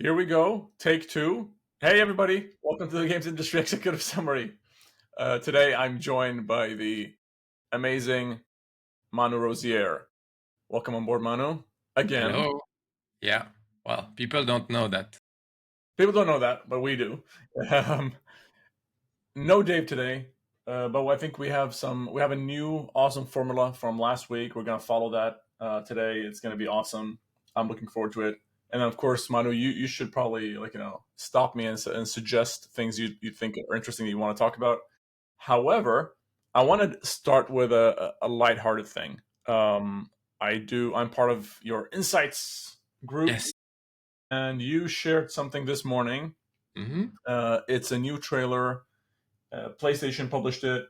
Here we go. Take two. Hey, everybody. Welcome to the Games Industry Executive Summary. Today, I'm joined by the amazing Manu Rosier. Welcome on board, Manu. Again. Hello. Yeah. Well, people don't know that. People don't know that, but we do. Um, no Dave today, but I think we have a new awesome formula from last week. We're going to follow that today. It's going to be awesome. I'm looking forward to it. And then, of course, Manu, you should probably stop me and suggest things you think are interesting that you want to talk about. However, I want to start with a lighthearted thing. I'm part of your Insights group, Yes. and you shared something this morning. Mm-hmm. It's a new trailer. PlayStation published it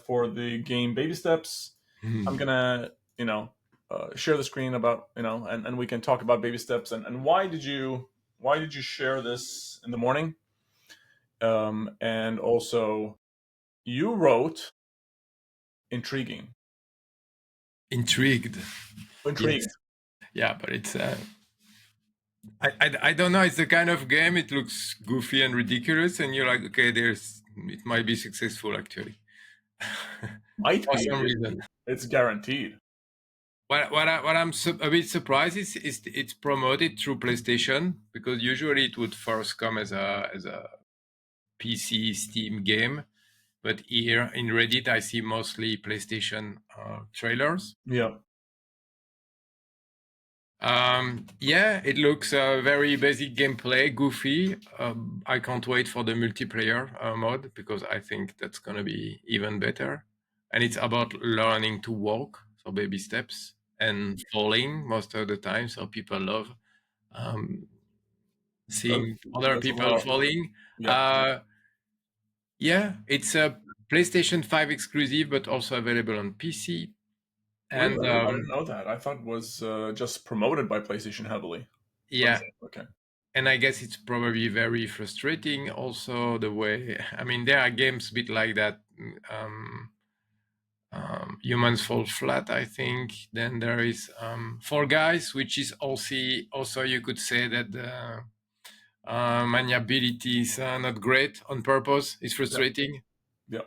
for the game Baby Steps. I'm gonna, share the screen about, and we can talk about Baby Steps and why did you share this in the morning? And also, you wrote intriguing. Intrigued. Intrigued. Yes. Yeah, but it's I don't know. It's the kind of game. It looks goofy and ridiculous, and you're like, okay, it might be successful actually. Might For be. some reason. It's guaranteed. What I'm a bit surprised is it's promoted through PlayStation, because usually it would first come as a PC Steam game, but here in Reddit I see mostly PlayStation trailers. Yeah. Yeah, it looks very basic gameplay, goofy. I can't wait for the multiplayer mode, because I think that's gonna be even better. And it's about learning to walk, so baby steps, and falling most of the time. So people love seeing other That's a people lot. falling. Yeah. Yeah, it's a PlayStation 5 exclusive, but also available on PC. And Really? I didn't know that. I thought it was just promoted by PlayStation heavily. yeah, Okay. and I guess it's probably very frustrating also the way, I mean, there are games a bit like that. Humans Fall Flat, I think. Then there is Fall Guys, which is also you could say that the maniability is not great on purpose. It's frustrating. Yeah.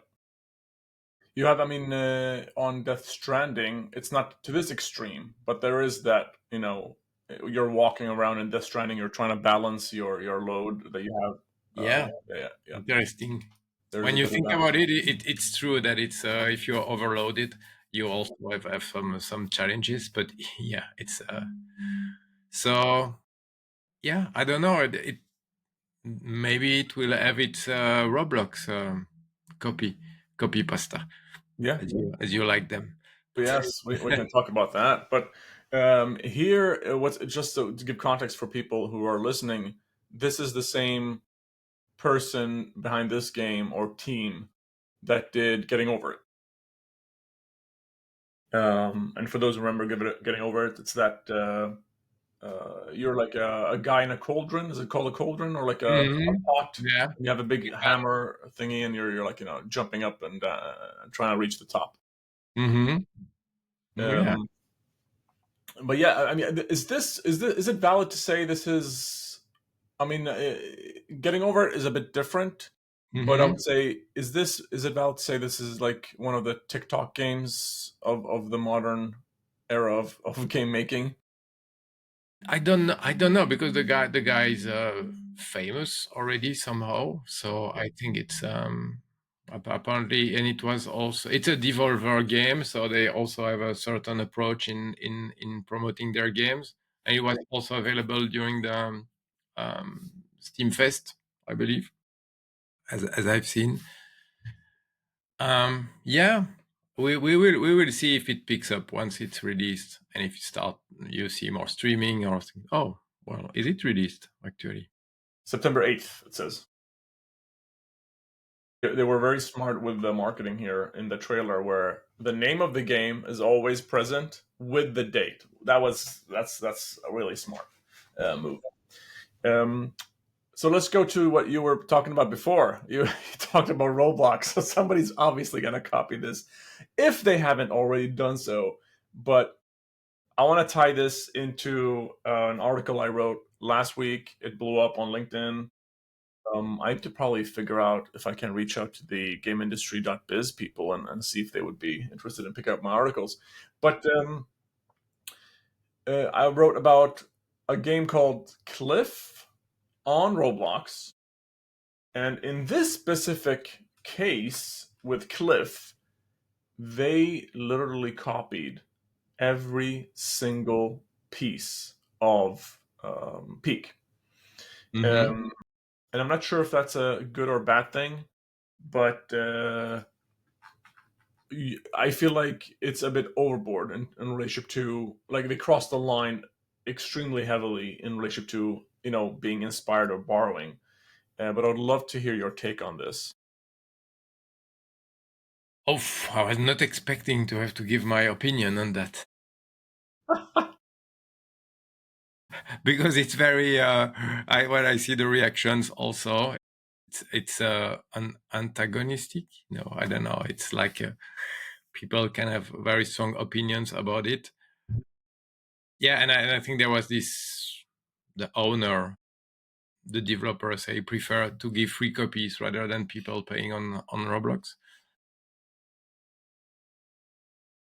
You have, on Death Stranding, it's not to this extreme, but there is that, you're walking around in Death Stranding, you're trying to balance your load that you have. Yeah, Yeah. interesting. There's When a you bit of think that. about it, it's true that it's if you're overloaded, you also have some challenges. But yeah, it's so yeah. I don't know. It maybe it will have its Roblox copy pasta, Yeah. as you like them. Yes, we can talk about that. But here, what's just to give context for people who are listening, this is the same person behind this game or team that did Getting Over It. And for those who remember Getting Over It, it's that you're like a guy in a cauldron. Is it called a cauldron or like a Mhm. pot? Yeah. You have a big hammer thingy, and you're like jumping up and trying to reach the top. Mm-hmm. Oh, yeah. Um, but yeah, is it valid to say this is? I mean, Getting Over It is a bit different, but I Mm-hmm. would say is it valid to say this is like one of the TikTok games of the modern era of game making? I don't know, because the guy is famous already somehow. So I think it's apparently, and it was also, it's a Devolver game, so they also have a certain approach in promoting their games. And it was also available during the Steam Fest, I believe, as I've seen. Yeah, we will see if it picks up once it's released, and if you see more streaming or oh, well, is it released actually? September 8th, it says. They were very smart with the marketing here in the trailer, where the name of the game is always present with the date. That's a really smart move. Um, so let's go to what you were talking about before. You talked about Roblox, so somebody's obviously going to copy this if they haven't already done so. But I want to tie this into an article I wrote last week. It blew up on LinkedIn. I have to probably figure out if I can reach out to the gameindustry.biz people and see if they would be interested in picking up my articles. But I wrote about a game called Cliff on Roblox. And in this specific case with Cliff, they literally copied every single piece of Peak. Mm-hmm. Um, and I'm not sure if that's a good or bad thing, but I feel like it's a bit overboard in relationship to, like, they crossed the line extremely heavily in relationship to, being inspired or borrowing. But I would love to hear your take on this. Oh, I was not expecting to have to give my opinion on that because it's very. When I see the reactions, also, it's an antagonistic. No, I don't know. It's like people can have very strong opinions about it. Yeah, and I think there was this the owner, the developer say prefer to give free copies rather than people paying on Roblox.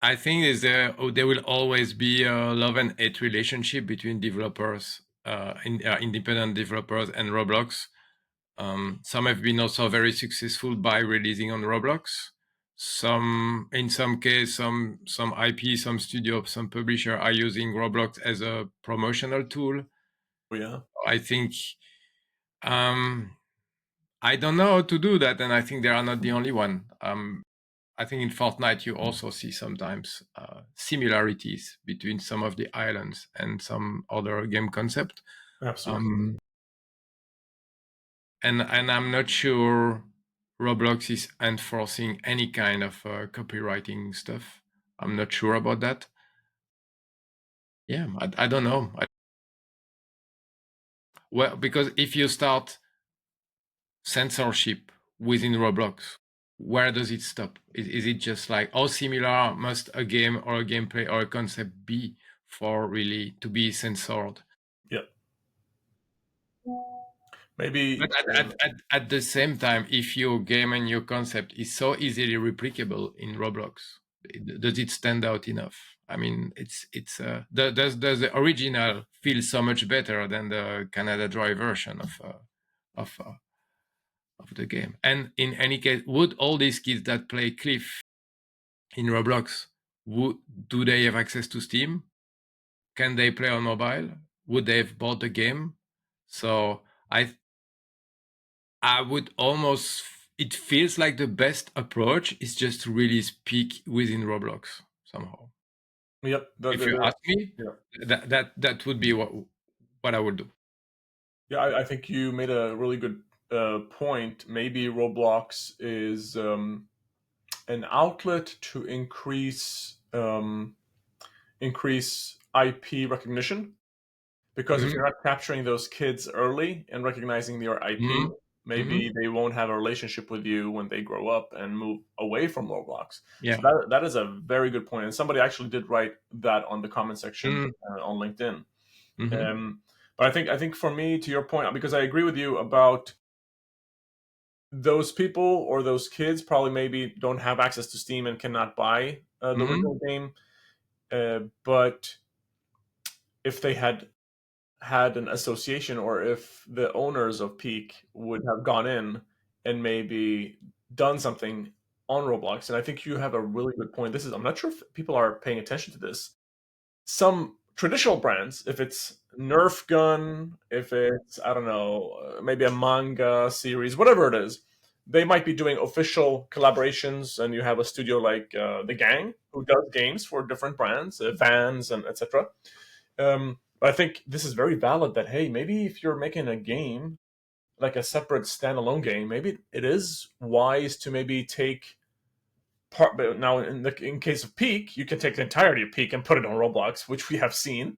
I think there will always be a love and hate relationship between developers, independent developers, and Roblox. Some have been also very successful by releasing on Roblox. In some case, some IP, some studio, some publisher are using Roblox as a promotional tool. Yeah. I think um, I don't know how to do that, and I think they are not the only one. I think in Fortnite you also see sometimes similarities between some of the islands and some other game concept. Absolutely. Um, and I'm not sure Roblox is enforcing any kind of copywriting stuff. I'm not sure about that. Yeah, I don't know. Well, because if you start censorship within Roblox, where does it stop? Is it just like how similar must a game or a gameplay or a concept be for really to be censored? Yeah. But Maybe. at the same time, if your game and your concept is so easily replicable in Roblox, does it stand out enough? I mean, does the original feel so much better than the Canada Dry version of uh, of the game? And in any case, would all these kids that play Cliff in Roblox, do they have access to Steam? Can they play on mobile? Would they have bought the game? So I would almost, it feels like the best approach is just to release Peak within Roblox somehow. Yep. If you ask me, Yeah. that would be what I would do. Yeah, I think you made a really good point. Maybe Roblox is an outlet to increase IP recognition. Because if Mm-hmm. you're not capturing those kids early and recognizing your IP, Mm-hmm. Mm-hmm. maybe they won't have a relationship with you when they grow up and move away from Roblox. So Yeah. that is a very good point. And somebody actually did write that on the comment section Mm-hmm. on LinkedIn. Mm-hmm. Um, but I think for me, to your point, because I agree with you about those people or those kids probably maybe don't have access to Steam and cannot buy the Mm-hmm. original game. But if they had an association, or if the owners of Peak would have gone in and maybe done something on Roblox, and I think you have a really good point. I'm not sure if people are paying attention to this. Some traditional brands, if it's Nerf gun, if it's, I don't know, maybe a manga series, whatever it is, they might be doing official collaborations, and you have a studio like The Gang who does games for different brands, Vans, and etc. But I think this is very valid that, hey, maybe if you're making a game, like a separate standalone game, maybe it is wise to maybe take part. But now, in case of Peak, you can take the entirety of Peak and put it on Roblox, which we have seen.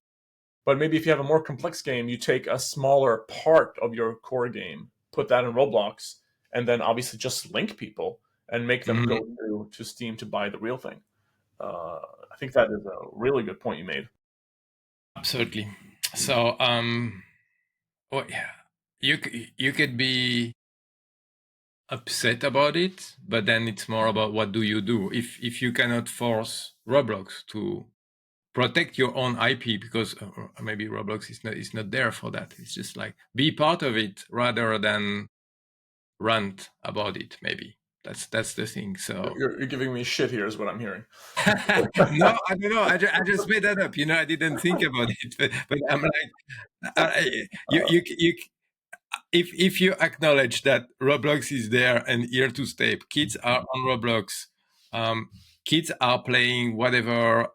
But maybe if you have a more complex game, you take a smaller part of your core game, put that in Roblox, and then obviously just link people and make them Mm-hmm. go to Steam to buy the real thing. I think that is a really good point you made. Absolutely. So, oh, yeah, you could be upset about it, but then it's more about what do you do if you cannot force Roblox to protect your own IP, because maybe Roblox is not there for that. It's just like be part of it rather than rant about it. Maybe that's the thing. So You're giving me shit here, is what I'm hearing. no, I don't know. I just made that up. I didn't think about it, but I'm like, you if you acknowledge that Roblox is there and here to stay, kids are on Roblox, um, kids are playing whatever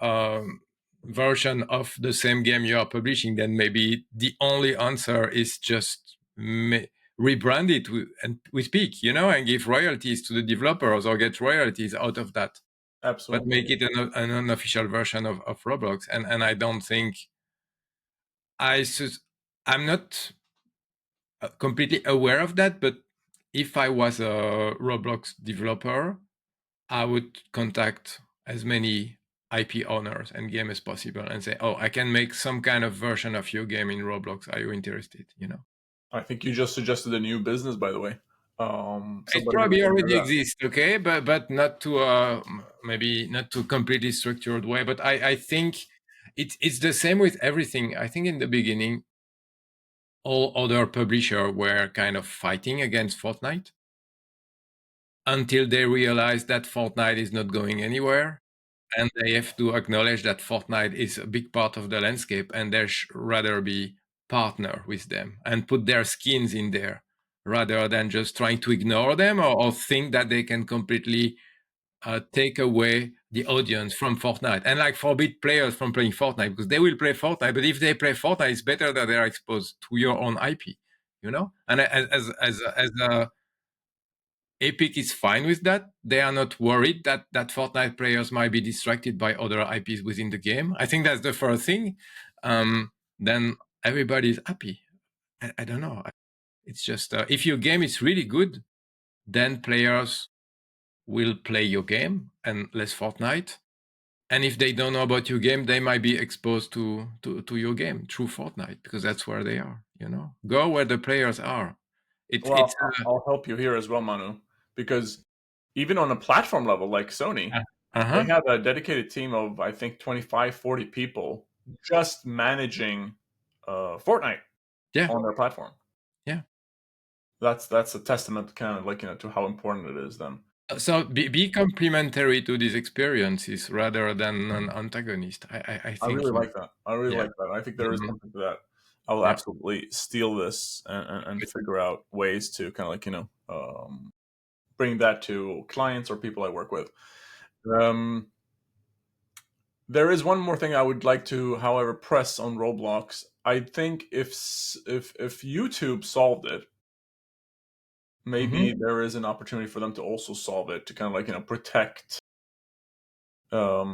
version of the same game you are publishing, then maybe the only answer is just rebrand it and with Peak, and give royalties to the developers or get royalties out of that, but Absolutely. make it an unofficial version of Roblox. And I don't think I'm not completely aware of that, but if I was a Roblox developer, I would contact as many IP owners and game as possible and say, "Oh, I can make some kind of version of your game in Roblox. Are you interested?" I think you just suggested a new business, by the way. It Somebody who's probably going to do already that. exists, okay, but not to maybe not to completely structured way. But I think it's the same with everything. I think in the beginning, all other publishers were kind of fighting against Fortnite until they realize that Fortnite is not going anywhere. And they have to acknowledge that Fortnite is a big part of the landscape, and they rather be partner with them and put their skins in there rather than just trying to ignore them or think that they can completely take away the audience from Fortnite and like forbid players from playing Fortnite, because they will play Fortnite. But if they play Fortnite, it's better that they're exposed to your own IP. And as a Epic is fine with that. They are not worried that Fortnite players might be distracted by other IPs within the game. I think that's the first thing. Then everybody's happy. I don't know. It's just if your game is really good, then players will play your game and less Fortnite. And if they don't know about your game, they might be exposed to your game through Fortnite, because that's where they are. Go where the players are. It's Well, I'll help you here as well, Manu, because even on a platform level like Sony, they uh-huh. have a dedicated team of, I think, 25, 40 people just managing Fortnite Yeah. on their platform. Yeah. That's a testament, kind of like, to how important it is then. So be complementary to these experiences rather than an antagonist. I I really think. like that. I really Yeah. like that. I think there is Mhm. something to that. I will Yeah. absolutely steal this and Good. figure out ways to kind of like, bring that to clients or people I work with. Um, there is one more thing I would like to, however, press on Roblox. I think if YouTube solved it, maybe Mhm. there is an opportunity for them to also solve it to kind of like, protect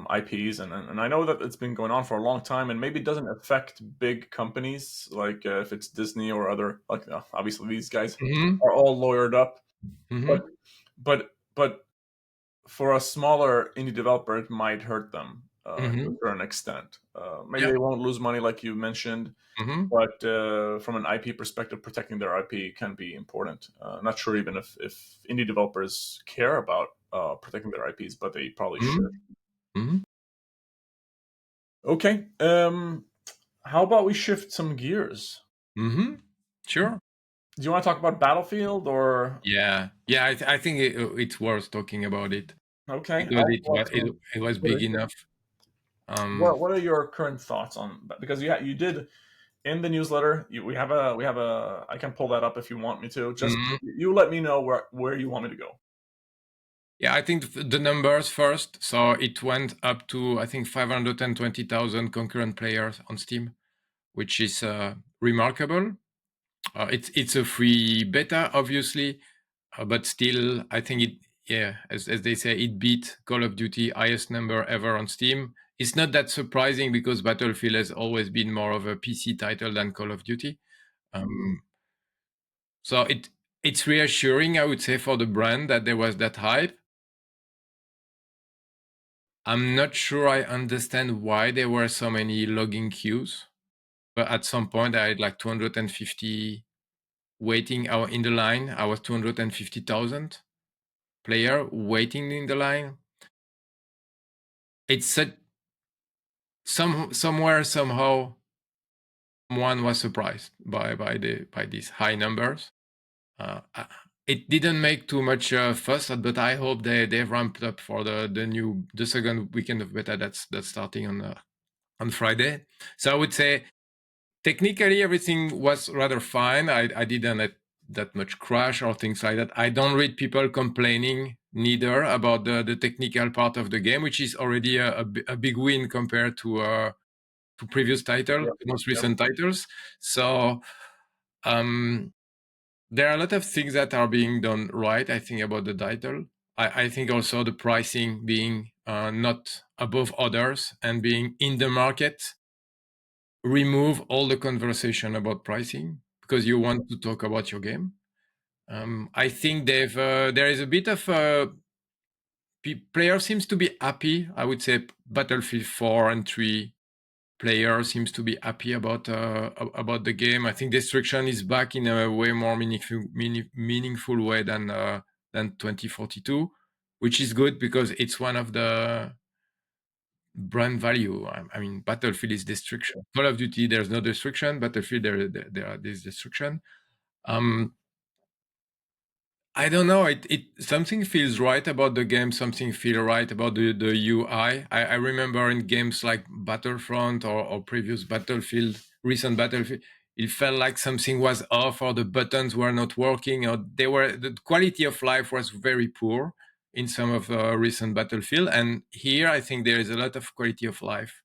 IPs, and I know that it's been going on for a long time, and maybe it doesn't affect big companies like if it's Disney or other, like, obviously these guys Mhm. are all lawyered up, but Mhm. but for a smaller indie developer, it might hurt them to a Mhm. certain extent. Maybe Yeah. they won't lose money like you mentioned, Mhm. but from an IP perspective, protecting their IP can be important. Not sure even if indie developers care about protecting their IPs, but they probably should. Mhm. Mhm. Okay. How about we shift some gears? Mhm. Sure. Do you want to talk about Battlefield or? Yeah. Yeah. I think it's worth talking about it Okay, because I'll it pull up was some it was big footage. enough. What are your current thoughts on that? Because you did in the newsletter. We have a. I can pull that up if you want me to. Just Mhm. you let me know where you want me to go. Yeah, I think the numbers first. So it went up to, I think, 520,000 concurrent players on Steam, which is remarkable. It's a free beta, obviously, but still, I think it, yeah, as they say, it beat Call of Duty highest number ever on Steam. It's not that surprising because Battlefield has always been more of a PC title than Call of Duty. Um, so it's reassuring, I would say, for the brand that there was that hype. I'm not sure I understand why there were so many logging queues. but at some point I had like 250 waiting out in the line. I was 250,000 player waiting in the line. It's somewhere somehow one was surprised by these high numbers. It didn't make too much fuss, but I hope they ramped up for the second weekend of beta that's starting on Friday. So I would say technically everything was rather fine. I didn't have that much crash or things like that. I don't read people complaining neither about the technical part of the game, which is already a big win compared to previous title, Yep. the most Yep. recent titles. So there are a lot of things that are being done right, I think, about the title. I think also the pricing being not above others and being in the market, remove all the conversation about pricing because you want to talk about your game. I think there is a bit of player seems to be happy. I would say Battlefield 4 and 3 player seems to be happy about the game. I think Destruction is back in a way more meaningful way than 2042, which is good because it's one of the brand value. I mean, Battlefield is destruction. Call of Duty, there's no destruction. Battlefield, there's destruction. I don't know. It something feels right about the game. Something feels right about the UI. I remember in games like Battlefront or previous Battlefield, recent Battlefield, it felt like something was off or the buttons were not working or the quality of life was very poor in some of the recent Battlefield. And here, I think there is a lot of quality of life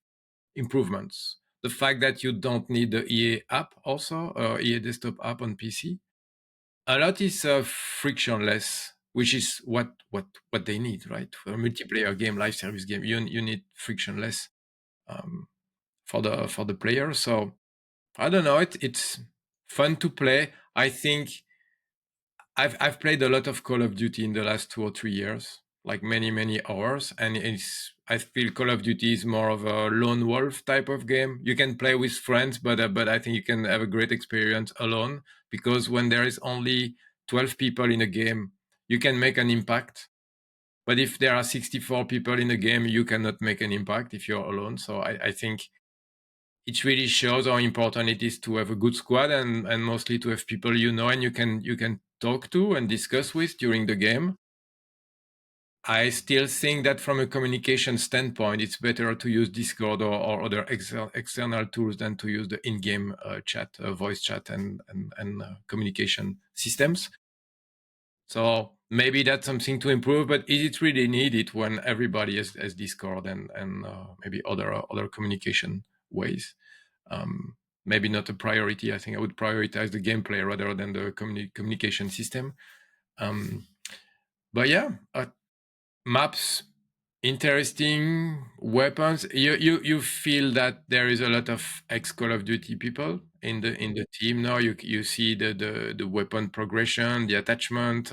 improvements. The fact that you don't need the EA app also, EA desktop app on PC, a lot is frictionless, which is what they need, right? For a multiplayer game, live service game, you need frictionless for the player. So I don't know. It's fun to play. I think I've played a lot of Call of Duty in the last 2 or 3 years, like many hours, and I feel Call of Duty is more of a lone wolf type of game. You can play with friends, but I think you can have a great experience alone because when there is only 12 people in a game, you can make an impact. But if there are 64 people in a game, you cannot make an impact if you're alone. So I think it really shows how important it is to have a good squad and mostly to have people you know and you can talk to and discuss with during the game. I still think that from a communication standpoint, it's better to use Discord or other external tools than to use the in-game chat, voice chat, and communication systems. So maybe that's something to improve, but is it really needed when everybody has Discord and maybe other communication ways? Maybe not a priority. I think I would prioritize the gameplay rather than the communication system. But yeah, maps, interesting weapons. You feel that there is a lot of ex Call of Duty people in the team now. You see the weapon progression, the attachment.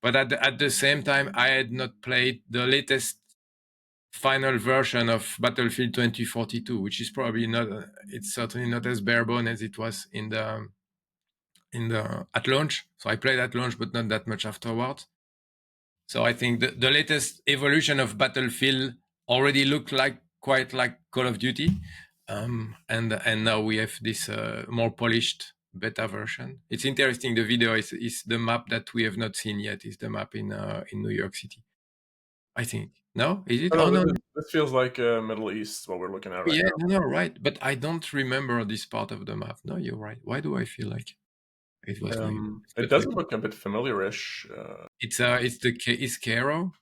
But at the same time, I had not played the latest final version of Battlefield 2042, which is probably not. It's certainly not as barebone as it was in the at launch. So I played at launch, but not that much afterwards. So I think the latest evolution of Battlefield already looked quite like Call of Duty, and now we have this more polished beta version. It's interesting. The video is the map that we have not seen yet. Is the map in New York City? I think. No, is it? Oh, Oh no, no, this feels like Middle East, what we're looking at right yeah, now. no, right. But I don't remember this part of the map. No, you're right. Why do I feel like it was New York? It But doesn't look a bit familiarish. it's Cairo,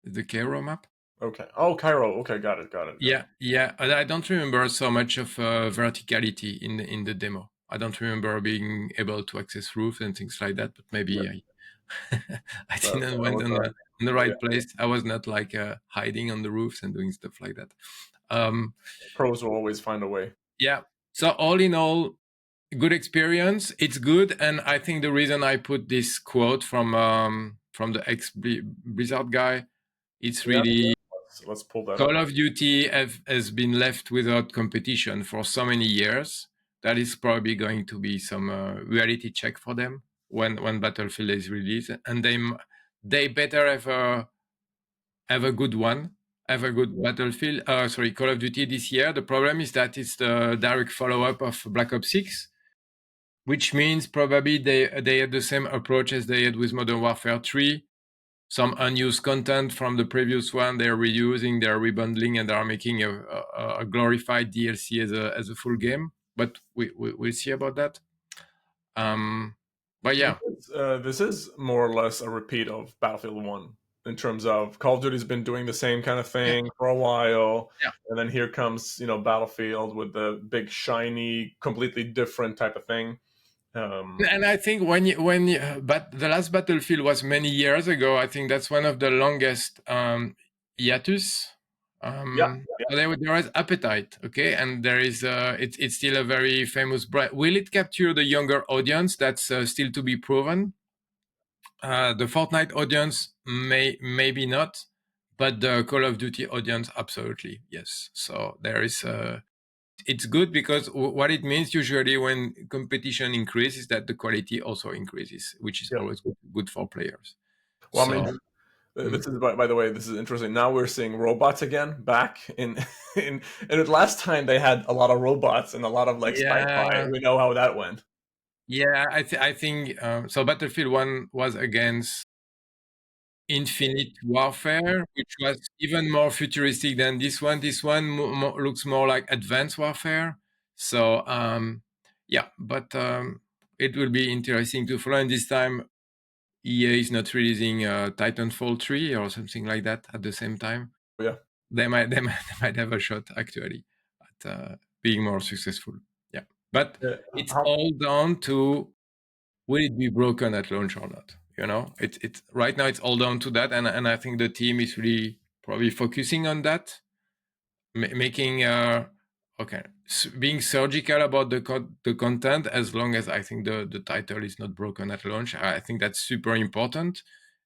the Cairo map. Okay. Oh, Cairo. Okay, got it. Yeah. I don't remember so much of verticality in the demo. I don't remember being able to access roofs and things like that. But Yeah, maybe I that didn't went was in the but yeah, right place. I was not like hiding on the roofs and doing stuff like that. pros will always find a way. Yeah. So all in all, good experience. It's good, and I think the reason I put this quote from the ex Blizzard guy, it's Yeah, really let's pull that Call up. of Duty has been left without competition for so many years. that is probably going to be some reality check for them when Battlefield is released, and they better have a good one, have a good Battlefield. Sorry, Call of Duty this year. The problem is that it's the direct follow-up of Black Ops 6, which means probably they had the same approach as they had with Modern Warfare 3. Some unused content from the previous one they're reusing, they're rebundling, and they're making a glorified DLC as a full game. But we'll see about that. But yeah, This is more or less a repeat of Battlefield 1 in terms of Call of Duty's been doing the same kind of yeah, thing for a while. yeah. And then here comes, Battlefield with the big, shiny, completely different type of thing. And I think but the last Battlefield was many years ago. I think that's one of the longest hiatus. Yeah, So there is appetite, okay, and there is it's still a very famous brand. Will it capture the younger audience? That's still to be proven. The Fortnite audience maybe not, but the Call of Duty audience absolutely yes. So there is it's good because what it means usually when competition increases that the quality also increases, which is yeah. always good for players. Well, I mean, So this is by the way, this is interesting. Now we're seeing robots again back in and the last time they had a lot of robots and a lot of like sci-fi. yeah, We know how that went. yeah, I think so. Battlefield 1 was against Infinite Warfare, which was even more futuristic than this one. This one looks more like Advanced Warfare. So yeah, but it will be interesting to follow. And this time, EA is not releasing Titanfall 3 or something like that at the same time. Yeah. They might have a shot actually at being more successful. Yeah, but Yeah. it's How, all down to will it be broken at launch or not? It's right now it's all down to that, and I think the team is really probably focusing on that, making okay, being surgical about the content as long as I think the title is not broken at launch. I think that's super important.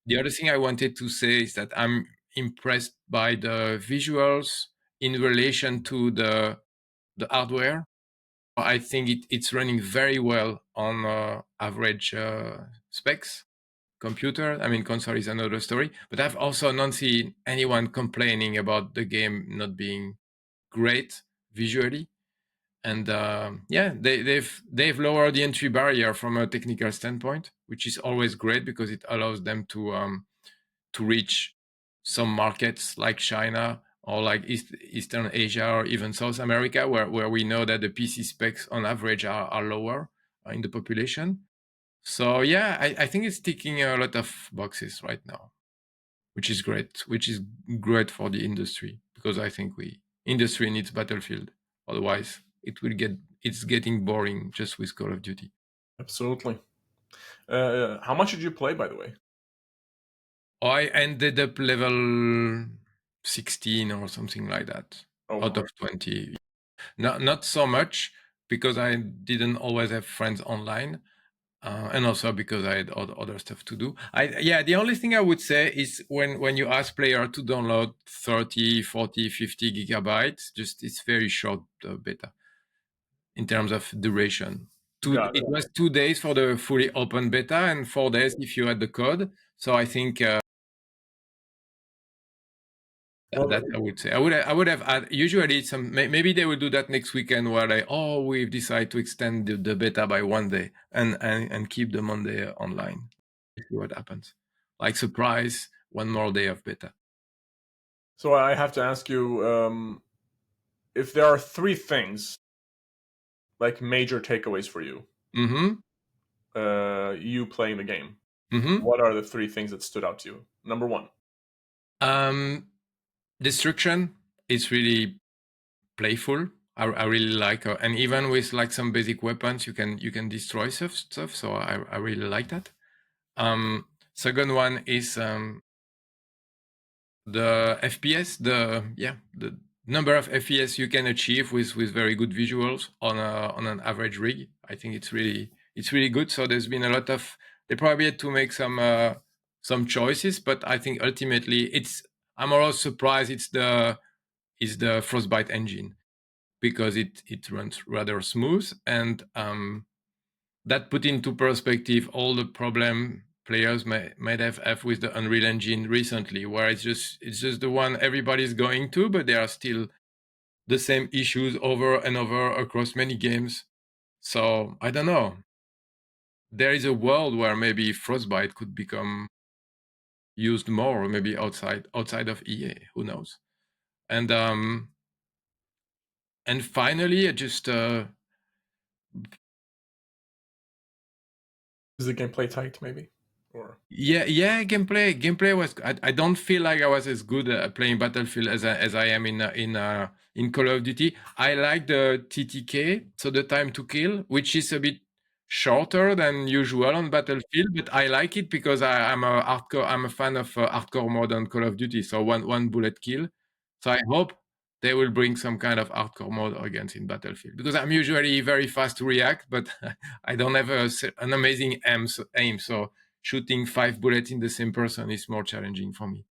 The other thing I wanted to say is that I'm impressed by the visuals in relation to the hardware. I think it's running very well on average specs. Computer, I mean, console is another story. But I've also not seen anyone complaining about the game not being great visually. And yeah, they've lowered the entry barrier from a technical standpoint, which is always great because it allows them to reach some markets like China or like Eastern Asia or even South America, where we know that the PC specs on average are lower in the population. So yeah, I think it's ticking a lot of boxes right now, which is great for the industry because I think industry needs Battlefield. Otherwise, it's getting boring just with Call of Duty. absolutely. How much did you play, by the way? I ended up level 16 or something like that Oh, out wow. of 20. Not so much because I didn't always have friends online. And also because I had other stuff to do. The only thing I would say is when you ask player to download 30, 40, 50 gigabytes, just it's very short beta in terms of duration. Got it. It was 2 days for the fully open beta and 4 days if you had the code. So I think Well, that I would say I would have usually maybe they will do that next weekend where we've decided to extend the beta by 1 day and keep the Monday online. See what happens. Like surprise, one more day of beta. so I have to ask you, if there are three things, like major takeaways for you, Mm-hmm. you playing the game, Mm-hmm. what are the three things that stood out to you? Number one. Um, Destruction is really playful. I really like, and even with like some basic weapons, you can destroy stuff. So I really like that. Second one is the FPS, the number of FPS you can achieve with very good visuals on an average rig. I think it's really good. So there's been a lot of they probably had to make some choices, but I think ultimately I'm always surprised it's the Frostbite engine because it runs rather smooth, and that put into perspective all the problem players might have with the Unreal Engine recently, where it's just the one everybody's going to, but there are still the same issues over and over across many games. So I don't know. There is a world where maybe Frostbite could become used more, maybe outside of EA. Who knows? And finally, I just Is the gameplay tight, maybe? Or yeah, gameplay was. I don't feel like I was as good at playing Battlefield as I am in Call of Duty. I like the TTK, so the time to kill, which is a bit shorter than usual on Battlefield, but I like it because I'm a fan of hardcore mode on Call of Duty. So one bullet kill. So I hope they will bring some kind of hardcore mode against in Battlefield, because I'm usually very fast to react, but I don't have an amazing aim. So shooting 5 bullets in the same person is more challenging for me.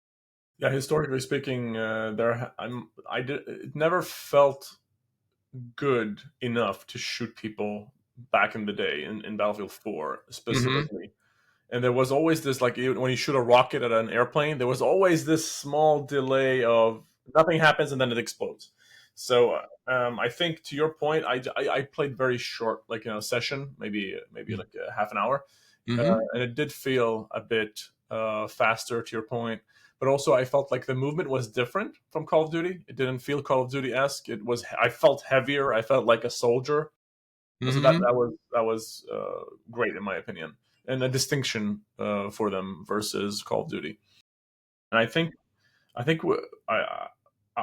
yeah, historically speaking, it never felt good enough to shoot people back in the day in Battlefield 4 Mm-hmm. specifically. And there was always this, like, when you shoot a rocket at an airplane, there was always this small delay of nothing happens and then it explodes. So I think, to your point, I played very short, like, session, maybe like a half an hour, Mm-hmm. and it did feel a bit faster, to your point. But also, I felt like the movement was different from Call of Duty. It didn't feel Call of Duty esque. I felt heavier. I felt like a soldier. So that Mm-hmm. that was great, in my opinion, and a distinction for them versus Call of Duty. And I think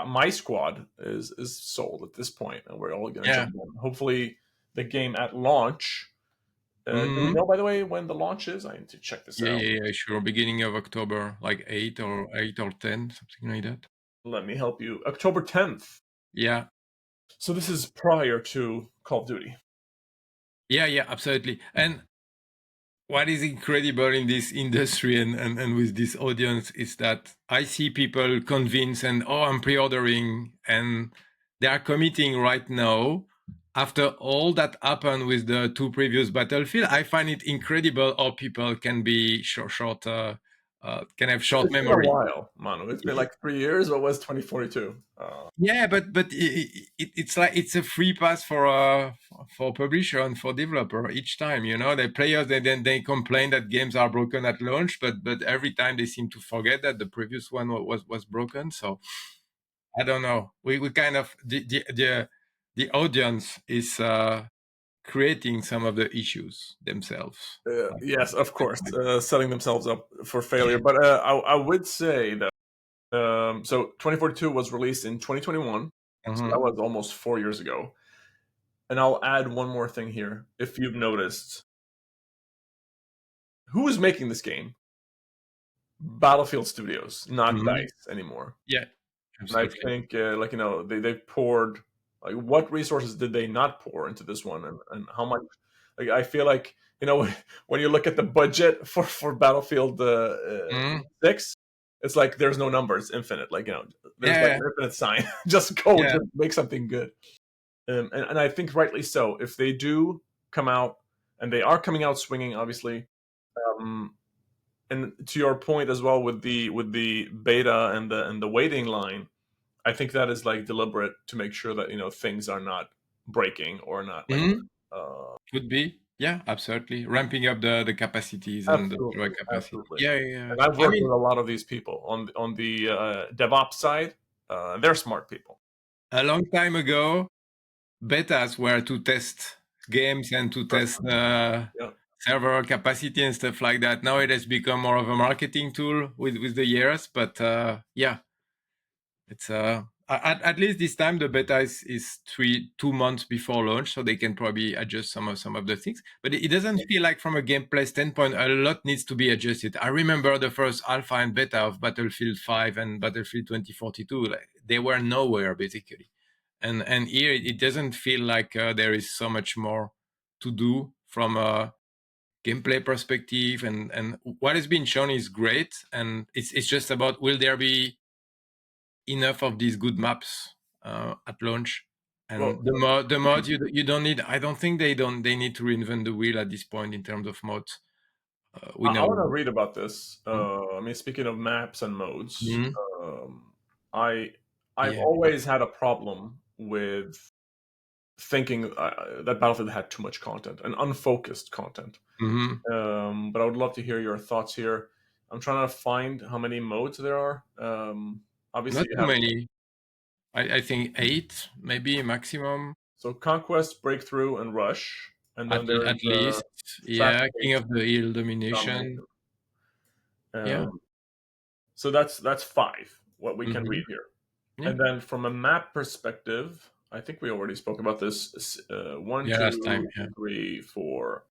my squad is sold at this point, and we're all going to Yeah. jump in. Hopefully, the game at launch. Do we Mm-hmm. know, by the way, when the launch is? I need to check this Yeah, out. yeah, yeah, sure. Beginning of October, like 8 or 10, something like that. Let me help you. October 10th. Yeah. So this is prior to Call of Duty. Yeah, yeah, absolutely. And what is incredible in this industry and with this audience is that I see people convinced and, oh, I'm pre-ordering, and they are committing right now. After all that happened with the 2 previous Battlefield, I find it incredible how people can be can have short It's been a memory. while, Manu. It's been like 3 years. What was 2042? Yeah, but it's like it's a free pass for publisher and for developer each time. The players they complain that games are broken at launch, but every time they seem to forget that the previous one was broken. So I don't know. We kind of the audience is creating some of the issues themselves. Yes, of course, setting themselves up for failure. Yeah. But I would say that so 2042 was released in 2021, so that Mhm. was almost 4 years ago. And I'll add one more thing here. If you've noticed, who is making this game? Battlefield Studios, not Mhm. DICE anymore. Yeah, And I absolutely. think, like, they've poured, like, what resources did they not pour into this one, and how much? Like, I feel like, when you look at the budget for Battlefield Mhm. 6, it's like there's no number, it's infinite. Like, there's like Yeah, an infinite sign. Just go, yeah. just make something good. And I think rightly so. If they do come out, and they are coming out swinging, obviously. Um, and to your point as well, with the beta and the waiting line, I think that is, like, deliberate to make sure that things are not breaking or not, like, Mhm. uh, Could be. Yeah, absolutely. Ramping up the capacities and the server absolutely, capacity. absolutely. Yeah, yeah, yeah. And I've I worked with mean, a lot of these people on the DevOps side. They're smart people. a long time ago, betas were to test games and to Right. test Yeah. server capacity and stuff like that. Now it has become more of a marketing tool with the years. But yeah, it's at least this time the beta is 2 months before launch, so they can probably adjust some of the things. But it doesn't feel like, from a gameplay standpoint, a lot needs to be adjusted. I remember the first alpha and beta of Battlefield 5 and Battlefield 2042. Like, they were nowhere basically, and here it doesn't feel like there is so much more to do from a gameplay perspective, and what has been shown is great, and it's just about, will there be enough of these good maps at launch. Well, And the mod you don't need. I don't think they need to reinvent the wheel at this point in terms of mods. We I know. want to read about this. Mm, I mean, speaking of maps and modes, mm, I I've yeah. always had a problem with thinking that Battlefield had too much content and unfocused content. Hmm. But I would love to hear your thoughts here. I'm trying to find how many modes there are. Not Obviously, you too have many. I think 8 maybe maximum so Conquest, Breakthrough, and Rush, and then there's at least. Yeah, King Strategy, of the Hill domination. Domination. Yeah. Um, so that's five. What we can Hmm. read here. Yeah. And then from a map perspective, I think we already spoke about this. One, Yeah. Last time. two, Yeah. three, four,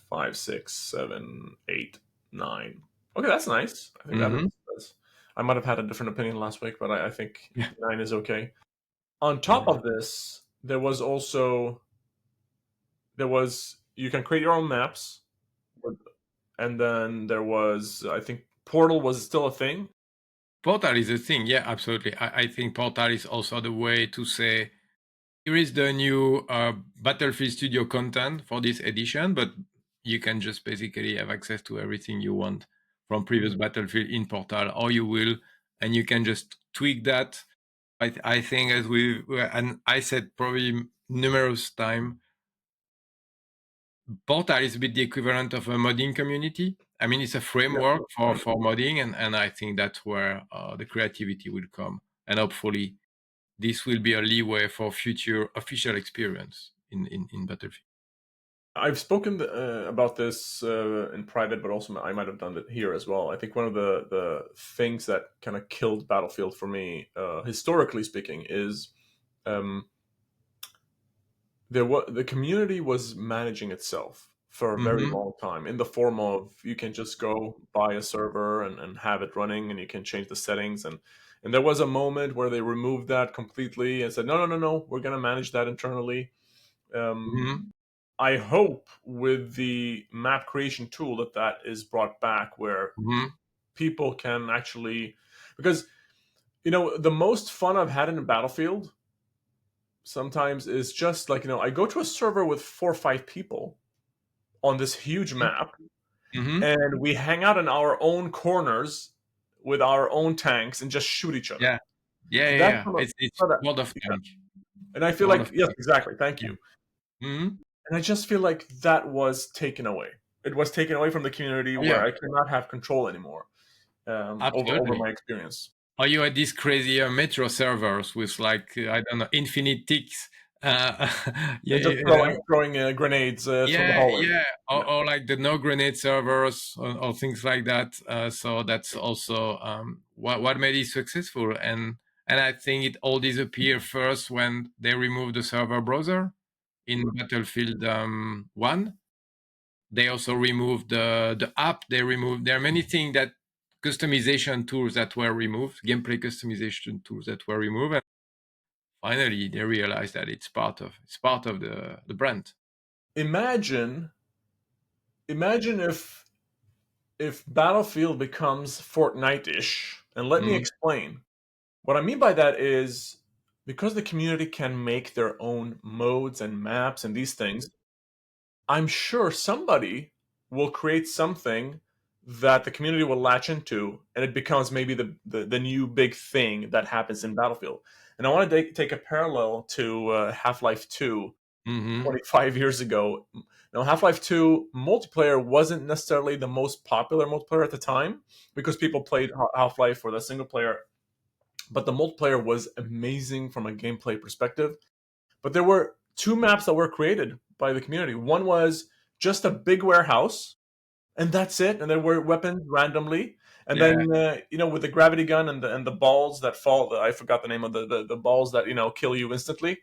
five, six, seven, eight, nine. Okay, that's nice. I think Hmm. that's. I might have had a different opinion last week, but I think Yeah. nine is okay. On top Yeah. of this, there was you can create your own maps, and then there was I think Portal was still a thing. Portal is a thing. Yeah, absolutely. I think Portal is also the way to say here is the new Battlefield Studio content for this edition, but you can just basically have access to everything you want from previous Battlefield in Portal, or you will, and you can just tweak that. I think as and I said probably numerous times, Portal is a bit the equivalent of a modding community. I mean, it's a Yeah. framework for modding, and I think that's where the creativity will come, and hopefully this will be a leeway for future official experience in Battlefield. I've spoken about this in private, but also I might have done it here as well. I think one of the things that kind of killed Battlefield for me, historically speaking, is um, the community was managing itself for a very Hmm. long time in the form of you can just go buy a server and have it running, and you can change the settings, and there was a moment where they removed that completely and said no, no, no, no, we're going to manage that internally. um, Hmm. I hope with the map creation tool that is brought back, where Hmm. people can actually, because the most fun I've had in Battlefield sometimes is just like I go to a server with 4 or 5 people on this huge map, Hmm. and we hang out in our own corners with our own tanks and just shoot each other. Yeah, yeah, yeah, That's yeah. kind of, It's kind of- World of yeah. Tank. And I feel World like of yes, Tank. exactly. Thank Yeah. you. Hmm. And I just feel like that was taken away. It was taken away from the community Oh, where yeah, I cannot have control anymore over absolutely. my experience. Or you had these crazy metro servers with like I don't know infinite ticks. Uh, And just you know, throwing grenades through the yeah, hallways. yeah, Yeah. or like the no grenade servers or things like that. So that's also what made it successful, and I think it all disappeared first when they removed the server browser in Battlefield 1. They also removed the app. They removed there are many things that customization tools that were removed, gameplay customization tools that were removed, and finally they realized that it's part of the brand. Imagine, imagine if Battlefield becomes Fortnite-ish, and let me Mm, explain. What I mean by that is because the community can make their own modes and maps and these things, I'm sure somebody will create something that the community will latch into, and it becomes maybe the new big thing that happens in Battlefield. And I want to take a parallel to Half-Life 2 mm-hmm. 25 years ago. Now, Half-Life 2 multiplayer wasn't necessarily the most popular multiplayer at the time because people played Half-Life for the single player, but the multiplayer was amazing from a gameplay perspective. But there were two maps that were created by the community. One was just a big warehouse, and that's it. And there were weapons randomly. And Yeah, then, with the gravity gun and the balls that fall, I forgot the name of the balls that kill you instantly.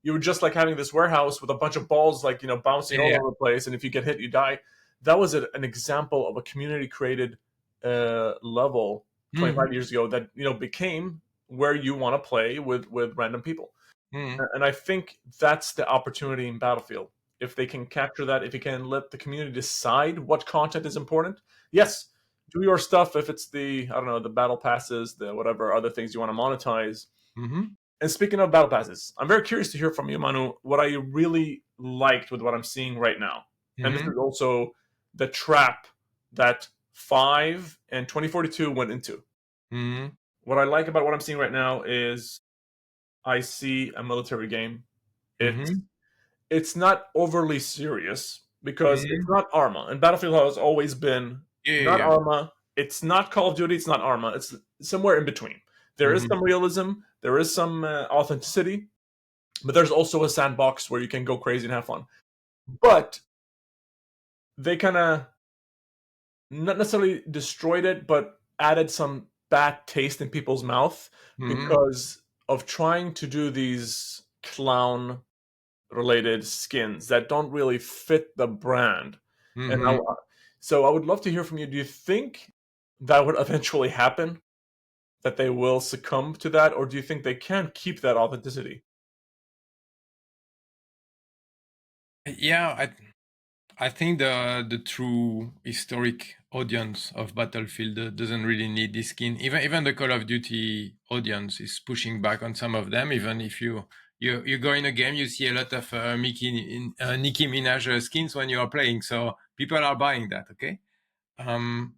You were just like having this warehouse with a bunch of balls, like bouncing all yeah. over the place. And if you get hit, you die. That was an example of a community created level Mm-hmm. 25 years ago that became where you want to play with random people. Mm-hmm. And I think that's the opportunity in Battlefield. If they can capture that, if you can let the community decide what content is important, yes, do your stuff. If it's the, I don't know, the battle passes, the whatever other things you want to monetize, Mm-hmm. And speaking of battle passes, I'm very curious to hear from you, Manu, what I really liked with what I'm seeing right now. And this Mm-hmm. is also the trap that 5 and 2042 went into. Mm-hmm. What I like about what I'm seeing right now is I see a military game. It's Mm-hmm. it's not overly serious because it's Mm-hmm. not Arma, and Battlefield has always been Yeah, yeah, not yeah. Arma. It's not Call of Duty. It's not Arma. It's somewhere in between. There is Mm-hmm. some realism. There is some authenticity, but there's also a sandbox where you can go crazy and have fun. But they kind of not necessarily destroyed it, but added some bad taste in people's mouth Mm-hmm. because of trying to do these clown related skins that don't really fit the brand. And Mm-hmm. so I would love to hear from you. Do you think that would eventually happen? That they will succumb to that, or do you think they can keep that authenticity? Yeah, I think the true historic audience of Battlefield doesn't really need this skin. Even the Call of Duty audience is pushing back on some of them. Even if you go in a game, you see a lot of Nicki Minaj skins when you are playing. So people are buying that. Okay. Um,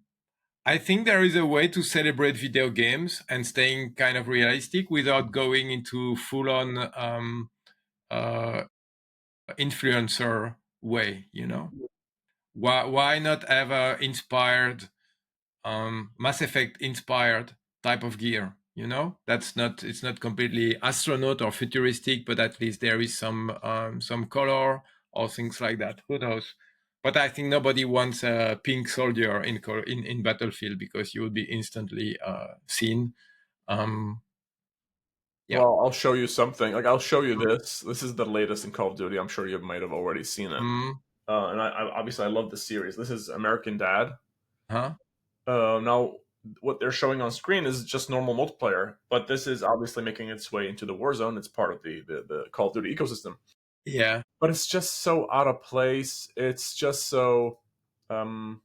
I think there is a way to celebrate video games and staying kind of realistic without going into full on uh, influencer way. You know. Why not have a inspired Mass Effect inspired type of gear? You know, that's not it's not completely astronaut or futuristic, but at least there is some color or things like that. Who knows? But I think nobody wants a pink soldier in Battlefield because you would be instantly seen. Um, yeah. Well, I'll show you something. Like I'll show you this. This is the latest in Call of Duty. I'm sure you might have already seen it. Mm, And I obviously I love the series. This is American Dad. huh? Now, what they're showing on screen is just normal multiplayer, but this is obviously making its way into the Warzone. It's part of the Call of Duty ecosystem. Yeah. But it's just so out of place. It's just so um,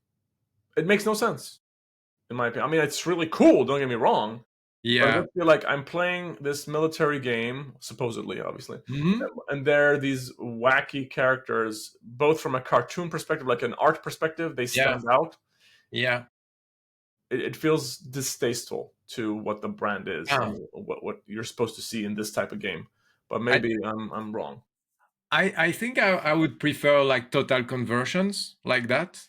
it makes no sense in my opinion. I mean, it's really cool. Don't get me wrong, but I Yeah. just feel like I'm playing this military game, supposedly, obviously, Hmm. and there are these wacky characters, both from a cartoon perspective, like an art perspective, they Yeah. stand out. Yeah. It feels distasteful to what the brand is Ah. and what you're supposed to see in this type of game. But I, maybe I'm wrong. I think I would prefer like total conversions like that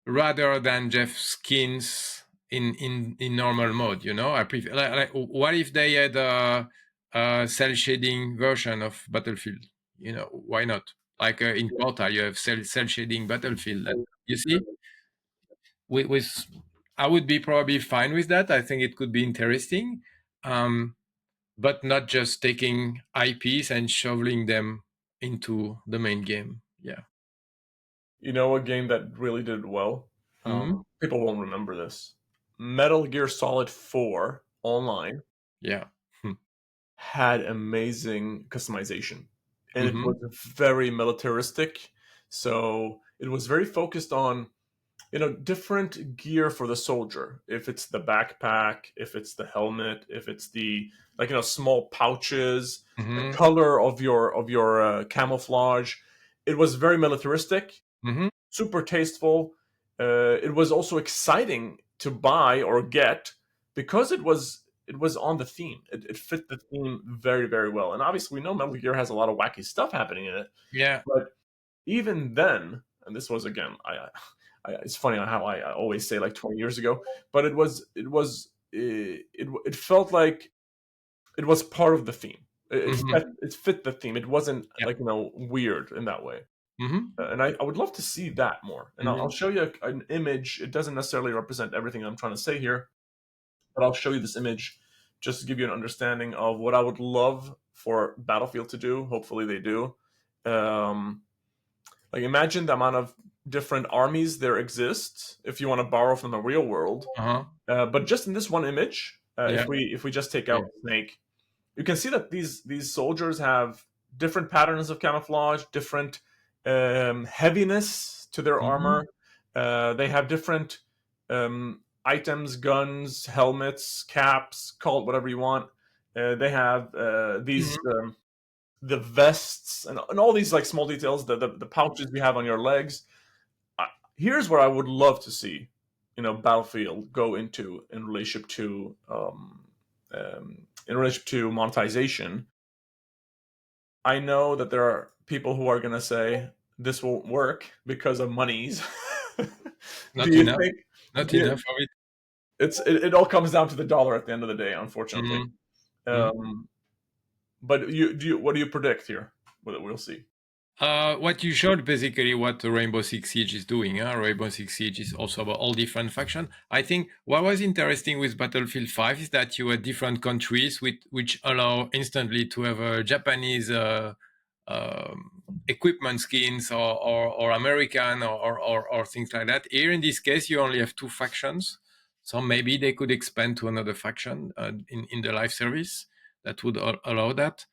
rather than just skins in normal mode. You know, I prefer like what if they had a cell shading version of Battlefield? You know, why not? Like in Portal, you have cell shading Battlefield. You see, with I would be probably fine with that. I think it could be interesting, but not just taking IPs and shoveling them into the main game. Yeah. You know, a game that really did well. Hmm. People won't remember this. Metal Gear Solid 4 online Yeah. had amazing customization, and it Mm-hmm. was very militaristic. So it was very focused on different gear for the soldier. If it's the backpack, if it's the helmet, if it's the small pouches, the Mm-hmm. color of your camouflage. It was very militaristic, Mm-hmm. super tasteful. It was also exciting to buy or get because it was on the theme. It fit the theme very, very well. And obviously, we know Metal Gear has a lot of wacky stuff happening in it. Yeah. But even then, and this was again, it's funny how I always say like 20 years ago, but it felt like it was part of the theme. Mm-hmm. It fit the theme. It wasn't Yeah. like weird in that way. Mm-hmm. And I would love to see that more. And I'll Mm-hmm. show you an image. It doesn't necessarily represent everything I'm trying to say here, but I'll show you this image just to give you an understanding of what I would love for Battlefield to do. Hopefully, they do. Um, like imagine the amount of different armies there exist if you want to borrow from the real world. Uh-huh. But just in this one image, Yeah. if we just take Yeah. out Snake, you can see that these soldiers have different patterns of camouflage, different heaviness to their Mm-hmm. armor. They have different items, guns, helmets, caps, call it whatever you want. They have these Mhm. the vests and all these like small details, the pouches you have on your legs. Here's where I would love to see, Battlefield go into in relationship to monetization. I know that there are people who are going to say this won't work because of monies. Do Not you enough. think Not do enough you- of it. it all comes down to the dollar at the end of the day, unfortunately. Mhm. Mhm. Um, but what do you predict here? We'll see. What you showed basically what the Rainbow Six Siege is doing. Rainbow Six Siege is also about all different factions. I think what was interesting with Battlefield 5 is that you had different countries which allow instantly to have a Japanese equipment skins or American or things like that. Here in this case, you only have two factions. So maybe they could expand to another faction in the live service that would allow that.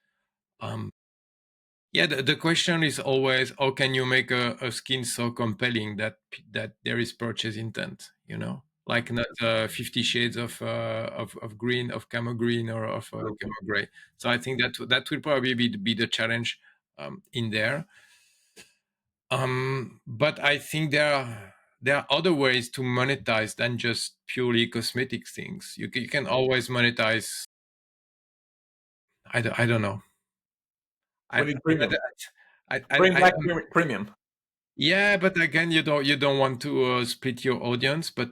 Um, yeah, the question is always how can you make a skin so compelling that there is purchase intent, like not 50 shades of green, of camo green, or of camo gray. So I think that will probably be the challenge in there. But I think there are other ways to monetize than just purely cosmetic things. You can always monetize. I don't know. We I, need I, premium. Bring I, back premium. Yeah, but again, you don't want to split your audience, but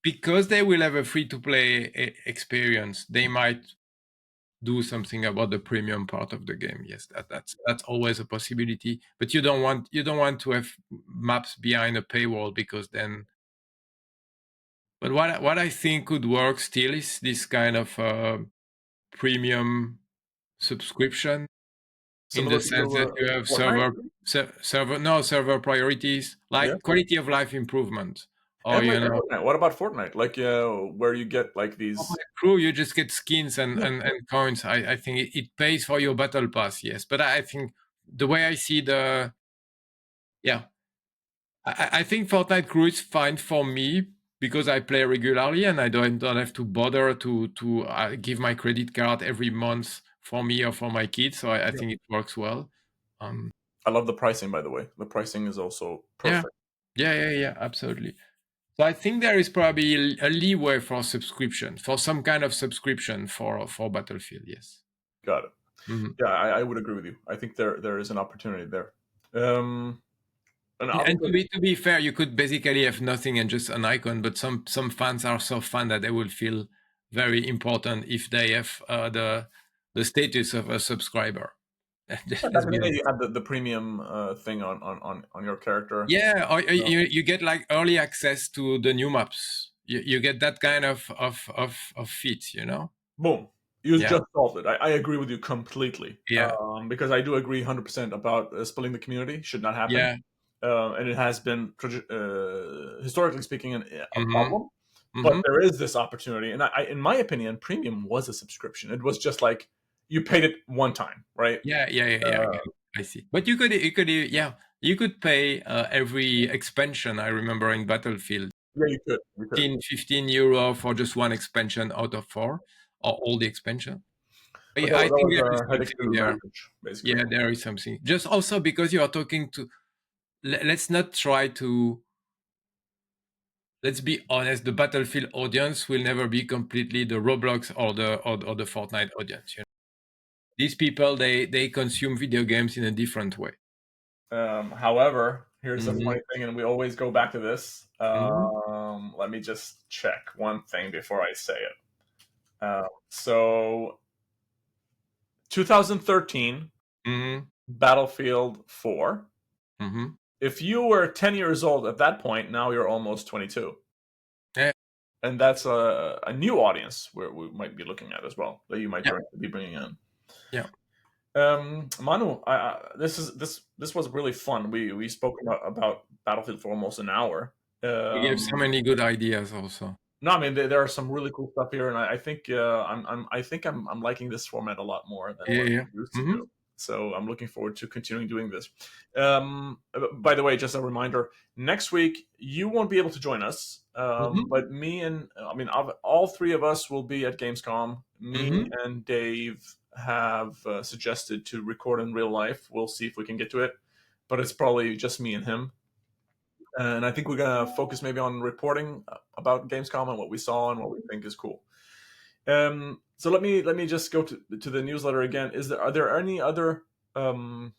because they will have a free to play experience, they might do something about the premium part of the game. Yes, that's always a possibility. But you don't want to have maps behind a paywall because then. But what I think could work still is this kind of premium subscription in the Similar sense that to you have Fortnite. server priorities Yeah. like quality of life improvement, or And like Fortnite. What about Fortnite? Like, where you get like these. crew, you just get skins and, Yeah, and coins. I think it pays for your battle pass, yes. But I think the way I see yeah, I think Fortnite crew is fine for me because I play regularly and I don't have to bother to give my credit card every month for me or for my kids. So I yeah. think it works well. Um, I love the pricing, by the way. The pricing is also yeah, perfect. yeah, absolutely. So I think there is probably a leeway for subscription, for some kind of subscription for Battlefield. Yes. Got it. Mhm. Yeah, I would agree with you. I think there is an opportunity there. Um, and And obviously, to be fair, you could basically have nothing and just an icon, but some fans are so fun that they will feel very important if they have the status of a subscriber. back Let's in the be day, honest. you had the premium thing on your character. Yeah, or No. you get like early access to the new maps. You get that kind of feat, Boom. You Yeah, just solved it. I agree with you completely. yeah, Because I do agree 100% about splitting the community should not happen. yeah. And it has been, historically speaking, a Mm-hmm. problem. But Mm-hmm. there is this opportunity, and in my opinion, premium was a subscription. It was just like you paid it one time, right? Yeah. Uh, Again, I see. But you could pay every expansion. I remember in Battlefield, yeah, you could, you could. 15 euro for just one expansion out of four, or all the expansion. But I that think was there is a headache something to there. manage, basically. Yeah, there is something. Just also because you are talking to. Let's not try to. Let's be honest. The Battlefield audience will never be completely the Roblox or the Fortnite audience. These people they consume video games in a different way. However, here's the Hmm. funny thing, and we always go back to this. Hmm. Let me just check one thing before I say it. So 2013, Hmm. Battlefield 4. Hmm. If you were 10 years old at that point, now you're almost 22. Yeah, And that's a new audience where we might be looking at as well, that you might yeah, be bringing in. yeah. Manu, this was really fun. We spoke about Battlefield for almost an hour. You gave so Um, many good ideas also. no, I mean there are some really cool stuff here, and I think I'm liking this format a lot more than Yeah, what yeah. we used to Hmm. do. So I'm looking forward to continuing doing this. By the way, just a reminder: next week you won't be able to join us, Mm-hmm. but all three of us will be at Gamescom. Me Mm-hmm. and Dave have suggested to record in real life. We'll see if we can get to it, but it's probably just me and him. And I think we're gonna focus maybe on reporting about Gamescom and what we saw and what we think is cool. So let me just go to the newsletter again. Are there any other um,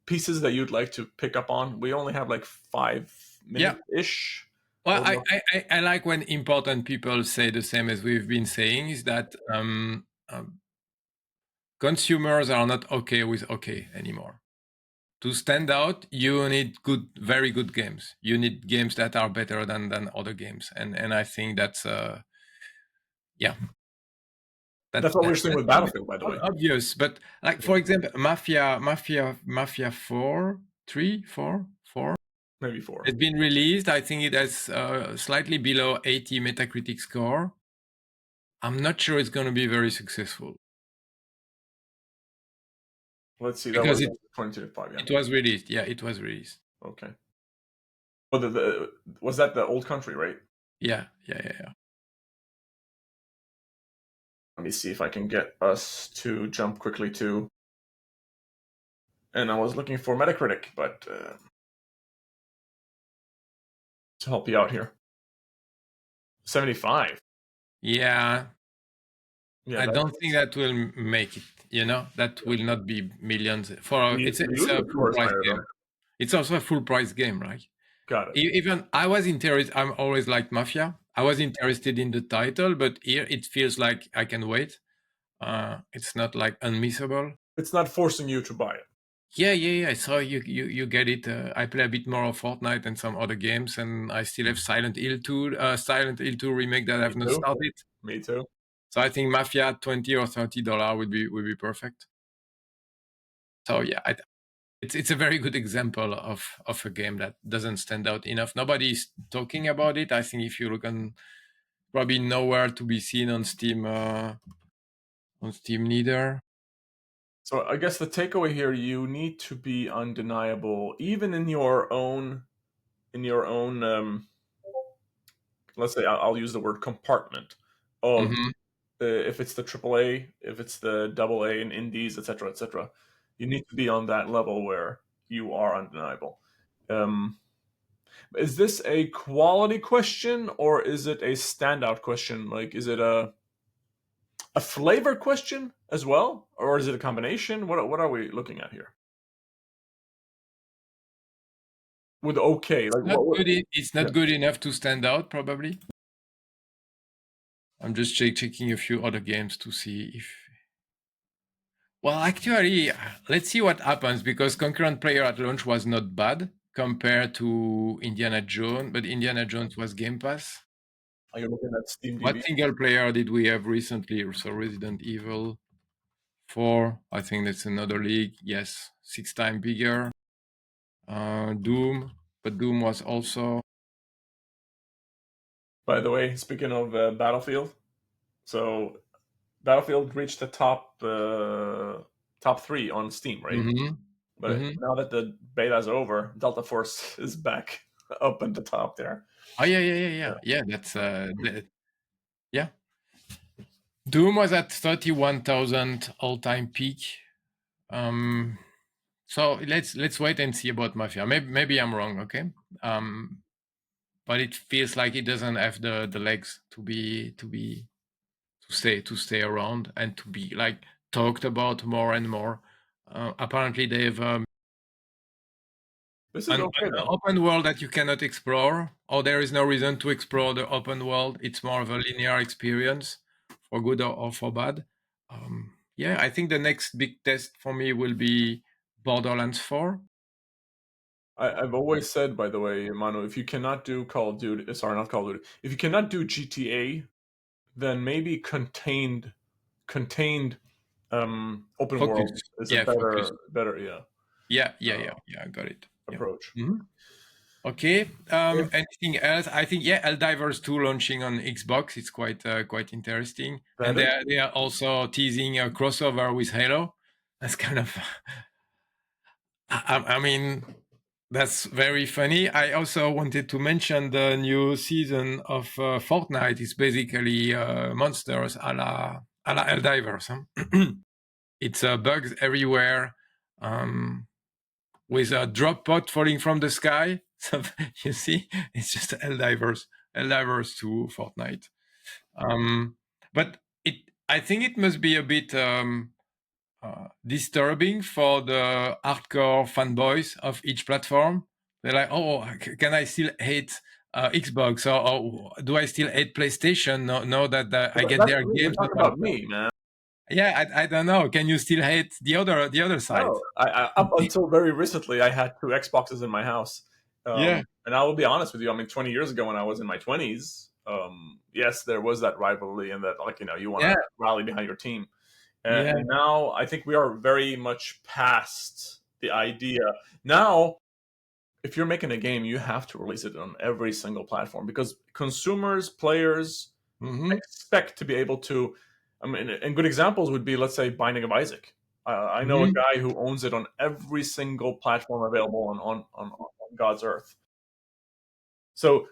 pieces that you'd like to pick up on? We only have like 5 minutes Yeah. ish. Well, I like when important people say the same as we've been saying, is that consumers are not okay with okay anymore. To stand out, you need very good games. You need games that are better than other games, and I think that's yeah, That's what we're seeing that's with Battlefield, by the way. obvious. But like for example, Mafia 4, 3, 4, 4 Maybe 4. has been released. I think it has slightly below 80 Metacritic score. I'm not sure it's going to be very successful Let's see. That because was it 2025. Yeah. it was released. Yeah, it was released. Okay. Well, was that the old country, right? Yeah. Let me see if I can get us to jump quickly to. And I was looking for Metacritic, but to help you out here, 75. Yeah. Yeah, I don't think that's that will make it. That will not be millions. It's the a user full score is price higher game. though. It's also a full price game, right? Got it. Even I was interested. I'm always like Mafia. I was interested in the title, but here it feels like I can wait. It's not like unmissable. It's not forcing you to buy it. Yeah. So you get it. I play a bit more of Fortnite and some other games, and I still have Silent Hill 2, remake that I Me have not too. started. Me too. So I think Mafia $20 or $30 would be perfect. So yeah, it's a very good example of a game that doesn't stand out enough. Nobody's talking about it. I think if you look on, probably nowhere to be seen on Steam neither. So I guess the takeaway here: you need to be undeniable, even in your own. Let's say I'll use the word compartment of Mm-hmm. if it's the AAA, if it's the AA and indies, etc., etc. You need to be on that level where you are undeniable. Um, is this a quality question or is it a standout question? Like, is it a flavor question as well, or is it a combination? What are we looking at here? With okay, like It's yeah. not good enough to stand out, probably. I'm just checking a few other games to see if. Well, actually, let's see what happens, because concurrent player at launch was not bad compared to Indiana Jones, but Indiana Jones was Game Pass. Are you looking at Steam What DB? single player did we have recently? So Resident Evil 4, I think that's another league. Yes, 6 times bigger. Doom, but Doom was also. By the way, speaking of Battlefield, so Battlefield reached the top 3 on Steam, right? Mm-hmm. But Mm-hmm. now that the beta is over, Delta Force is back up at the top there. Oh yeah. That's yeah. Doom was at 31,000 all-time peak. So let's wait and see about Mafia. Maybe I'm wrong, okay? But it feels like it doesn't have the legs to stay around and to be like talked about more and more. Apparently they've This is an okay though. open world that you cannot explore, or there is no reason to explore the open world. It's more of a linear experience, for good or for bad. Yeah, I think the next big test for me will be Borderlands 4. I've always said, by the way, Manu, if you cannot do Call of Duty, sorry, not Call of Duty, if you cannot do GTA, then maybe contained open Focus. world is a Yeah, focus. better yeah Yeah, I got it. Yeah. approach. Mhm. Okay. Yeah. Anything else? I think Helldivers 2 launching on Xbox. It's quite interesting, That and is they are also teasing a crossover with Halo. That's kind of, I mean, that's very funny. I also wanted to mention the new season of Fortnite is basically monsters a la Helldivers. Huh? It's bugs everywhere, with a drop pod falling from the sky. So you see, it's just Helldivers to Fortnite. But I think it must be a bit disturbing for the hardcore fanboys of each platform. They're like, oh, can I still hate Xbox, or do I still hate PlayStation? No, know that I But get that's, their you're games. talking about me, man. Yeah, I don't know. Can you still hate the other side? No, up until very recently, I had two Xboxes in my house. Yeah, And I will be honest with you. I mean, 20 years ago, when I was in my 20s, yes, there was that rivalry and that, like, you want yeah, to rally behind your team. yeah. And now I think we are very much past the idea. Now, if you're making a game, you have to release it on every single platform because consumers, players Mm-hmm. expect to be able to. I mean, and good examples would be, let's say, Binding of Isaac. I know a Mm-hmm. guy who owns it on every single platform available on God's earth. So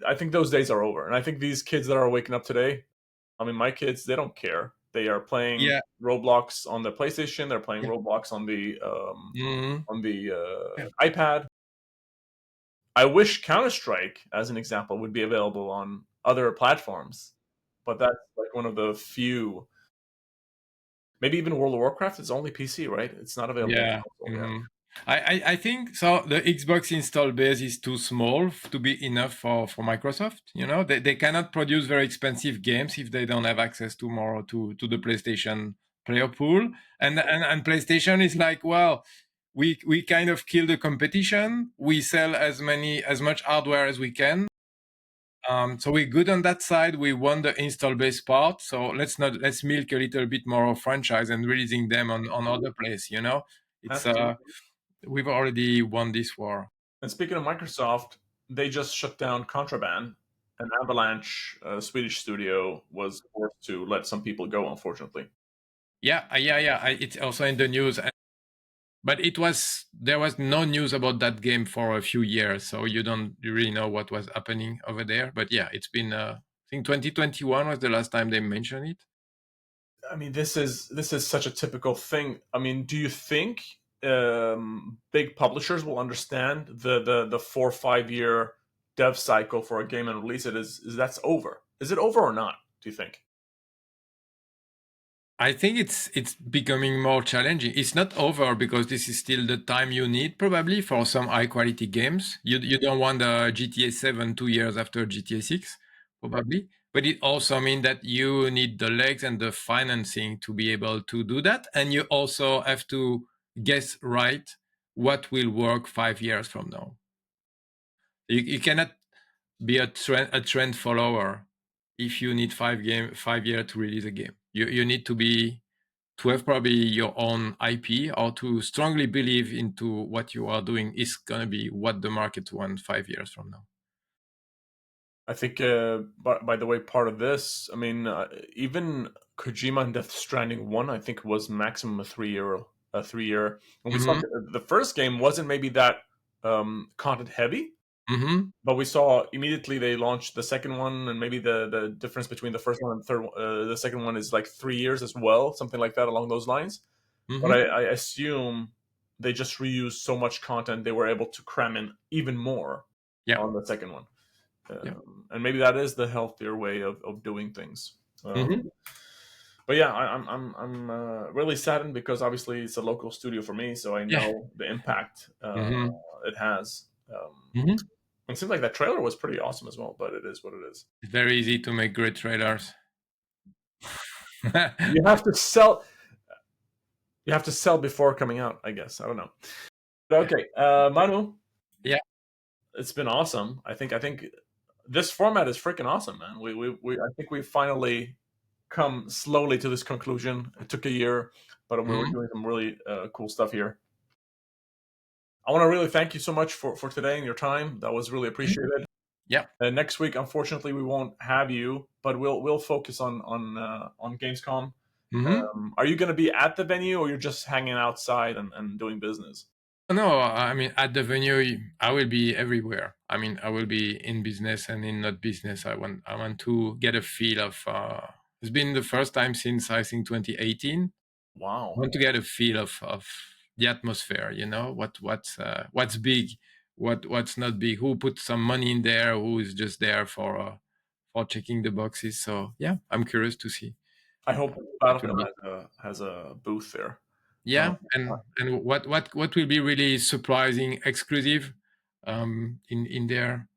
I think those days are over, and I think these kids that are waking up today. I mean, my kids, they don't care. They are playing Yeah, Roblox on the PlayStation. They're playing yeah. Roblox Mm-hmm. on the Yeah. iPad. I wish Counter Strike, as an example, would be available on other platforms, but that's like one of the few. Maybe even World of Warcraft is only PC, right? It's not available on Yeah. console yet. Hmm. I think so. The Xbox install base is too small to be enough for Microsoft. They cannot produce very expensive games if they don't have access to more to the PlayStation player pool. And PlayStation is like, well, we kind of kill the competition. We sell as much hardware as we can. So we're good on that side. We won the install base part. So let's milk a little bit more of franchise and releasing them on other place. It's Absolutely. we've already won this war. And speaking of Microsoft, they just shut down Contraband. An Avalanche, Swedish studio, was forced to let some people go, unfortunately. Yeah. It's also in the news, but there was no news about that game for a few years, so you don't really know what was happening over there. But yeah, it's been I think 2021 was the last time they mentioned it. I mean, this is such a typical thing. I mean, do you think big publishers will understand the 4 or 5 year dev cycle for a game and release it? Is that's over? Is it over or not? Do you think? I think it's becoming more challenging. It's not over because this is still the time you need probably for some high quality games. You don't want a GTA 7 2 years after GTA 6 probably, but it also means that you need the legs and the financing to be able to do that, and you also have to guess right what will work 5 years from now. You cannot be a trend follower if you need 5 years to release a game. You need to have probably your own IP or to strongly believe into what you are doing is going to be what the market wants 5 years from now. I think, by the way, part of this, I mean, even Kojima and Death Stranding one, I think was maximum a 3 year. When we saw Mm-hmm. the first game wasn't maybe that content heavy, Mm-hmm. but we saw immediately they launched the second one, and maybe the difference between the first one and the second one is like 3 years as well, something like that along those lines. But Mm-hmm. I assume they just reused so much content they were able to cram in even more Yeah. on the second one. Yeah. And maybe that is the healthier way of doing things. Mm-hmm. But yeah, I'm really saddened because obviously it's a local studio for me, so I Yeah. know the impact Mm-hmm. it has. Mm-hmm. It seems like that trailer was pretty awesome as well, but it is what it is. It's very easy to make great trailers. You have to sell. You have to sell before coming out, I guess. I don't know. But Yeah. okay, Manu, Yeah. it's been awesome. I think this format is freaking awesome, man. I think we finally come slowly to this conclusion. It took a year, but we were Mm-hmm. doing some really cool stuff here. I want to really thank you so much for today and your time. That was really appreciated. Yeah. Next week, unfortunately, we won't have you, but we'll focus on Gamescom. Hmm. Are you going to be at the venue, or you're just hanging outside and doing business? No, I mean, at the venue, I will be everywhere. I mean, I will be in business and in not business. I want to get a feel of. It's been the first time since I think 2018. I Wow. want to get a feel of the atmosphere. What's big, what's not big. Who put some money in there? Who is just there for checking the boxes? So yeah, I'm curious to see I hope what will Battlefield be. has a booth there. Um, Yeah, and what will be really surprising, exclusive, in there.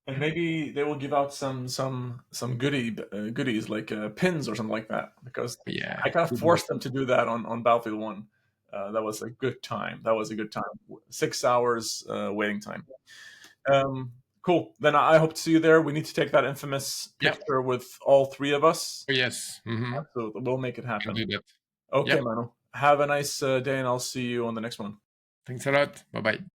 and maybe they will give out some goodies like pins or something like that, because Yeah, I kind of good luck. forced them to do that on Battlefield One. That was a good time. That was a good time. 6 hours waiting time. Cool. Then I hope to see you there. We need to take that infamous Yeah. picture with all three of us. Oh, yes. Mm-hmm. So we'll make it Can happen. do that. Okay, Yeah. Manu. Have a nice day, and I'll see you on the next one. Thanks a lot. Bye bye.